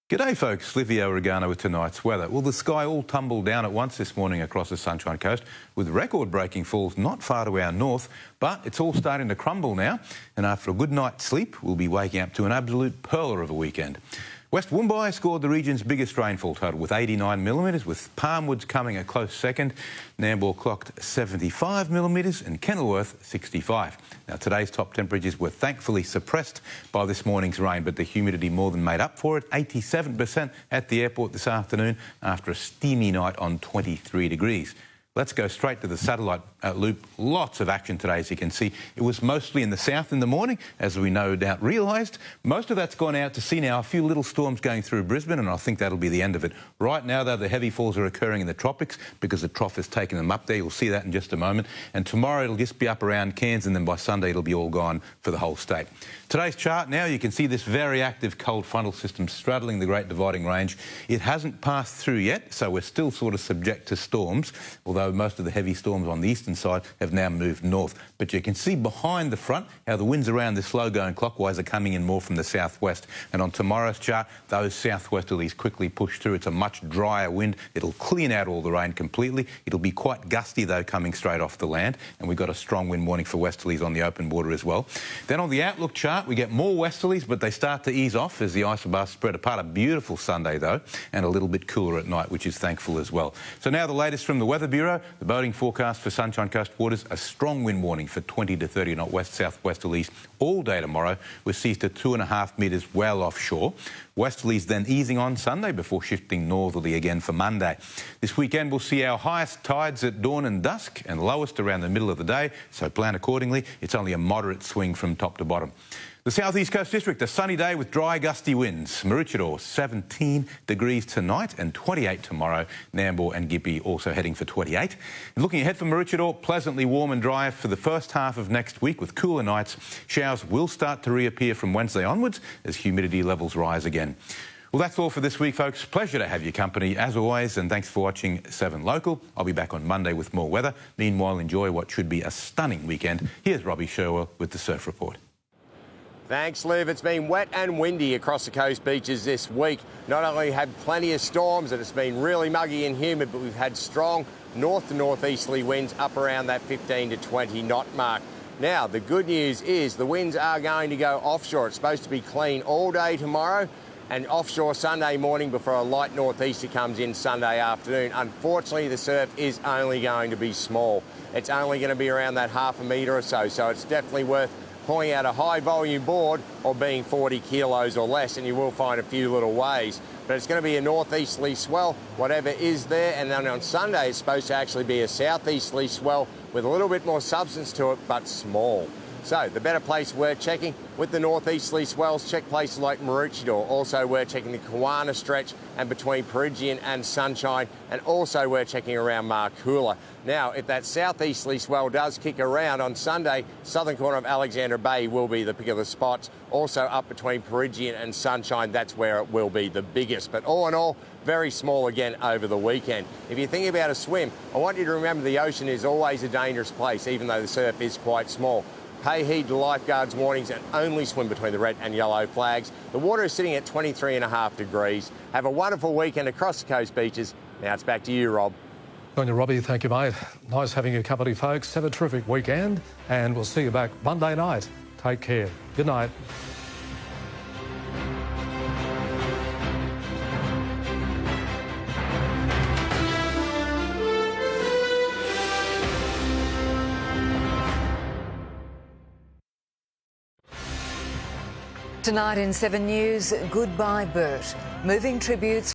G'day folks, Livio, Regano with tonight's weather. Well, the sky all tumbled down at once this morning across the Sunshine Coast with record-breaking falls not far to our north, but it's all starting to crumble now, and after a good night's sleep we'll be waking up to an absolute pearler of a weekend. West Woombai scored the region's biggest rainfall total with 89 millimetres, with Palmwoods coming a close second. Nambour clocked 75 millimetres and Kenilworth 65. Now, today's top temperatures were thankfully suppressed by this morning's rain, but the humidity more than made up for it. 87% at the airport this afternoon after a steamy night on 23 degrees. Let's go straight to the satellite loop. Lots of action today, as you can see. It was mostly in the south in the morning, as we no doubt realised. Most of that's gone out to sea now. A few little storms going through Brisbane, and I think that'll be the end of it. Right now, though, the heavy falls are occurring in the tropics because the trough has taken them up there. You'll see that in just a moment. And tomorrow it'll just be up around Cairns, and then by Sunday it'll be all gone for the whole state. Today's chart now, you can see this very active cold frontal system straddling the Great Dividing Range. It hasn't passed through yet, so we're still sort of subject to storms, although most of the heavy storms on the eastern side have now moved north. But you can see behind the front how the winds around this slow going clockwise are coming in more from the southwest. And on tomorrow's chart, those southwesterlies quickly push through. It's a much drier wind. It'll clean out all the rain completely. It'll be quite gusty, though, coming straight off the land. And we've got a strong wind warning for westerlies on the open water as well. Then on the outlook chart, we get more westerlies, but they start to ease off as the isobars spread apart. A beautiful Sunday, though, and a little bit cooler at night, which is thankful as well. So now the latest from the Weather Bureau. The boating forecast for Sunshine Coast waters, a strong wind warning for 20 to 30 knot west-southwesterlies all day tomorrow, with seas to 2.5 metres well offshore. Westerlies then easing on Sunday before shifting northerly again for Monday. This weekend we'll see our highest tides at dawn and dusk and lowest around the middle of the day, so plan accordingly. It's only a moderate swing from top to bottom. The South East Coast District, a sunny day with dry, gusty winds. Maroochydore, 17 degrees tonight and 28 tomorrow. Nambour and Gympie also heading for 28. And looking ahead for Maroochydore, pleasantly warm and dry for the first half of next week with cooler nights. Showers will start to reappear from Wednesday onwards as humidity levels rise again. Well, that's all for this week, folks. Pleasure to have your company, as always, and thanks for watching 7 Local. I'll be back on Monday with more weather. Meanwhile, enjoy what should be a stunning weekend. Here's Robbie Sherwell with the Surf Report. Thanks, Liv. It's been wet and windy across the coast beaches this week. Not only had plenty of storms and it's been really muggy and humid, but we've had strong north to northeasterly winds up around that 15 to 20 knot mark. Now, the good news is the winds are going to go offshore. It's supposed to be clean all day tomorrow and offshore Sunday morning before a light northeaster comes in Sunday afternoon. Unfortunately, the surf is only going to be small. It's only going to be around that half a metre or so, so it's definitely worth pulling out a high volume board or being 40 kilos or less, and you will find a few little waves. But it's going to be a northeasterly swell, whatever is there, and then on Sunday it's supposed to actually be a southeasterly swell with a little bit more substance to it, but small. So the better place we're checking with the northeasterly swells, check places like Maroochydore. Also we're checking the Kawana stretch and between Peregian and Sunshine, and also we're checking around Marcoola. Now, if that southeasterly swell does kick around on Sunday, southern corner of Alexandra Bay will be the pick of the spots. Also up between Peregian and Sunshine, that's where it will be the biggest. But all in all, very small again over the weekend. If you're thinking about a swim, I want you to remember the ocean is always a dangerous place, even though the surf is quite small. Pay heed to lifeguards' warnings and only swim between the red and yellow flags. The water is sitting at 23.5 degrees. Have a wonderful weekend across the coast beaches. Now it's back to you, Rob. Going to Robbie, thank you, mate. Nice having your company, folks. Have a terrific weekend, and we'll see you back Monday night. Take care. Good night. Tonight in 7 News, goodbye Bert. Moving tributes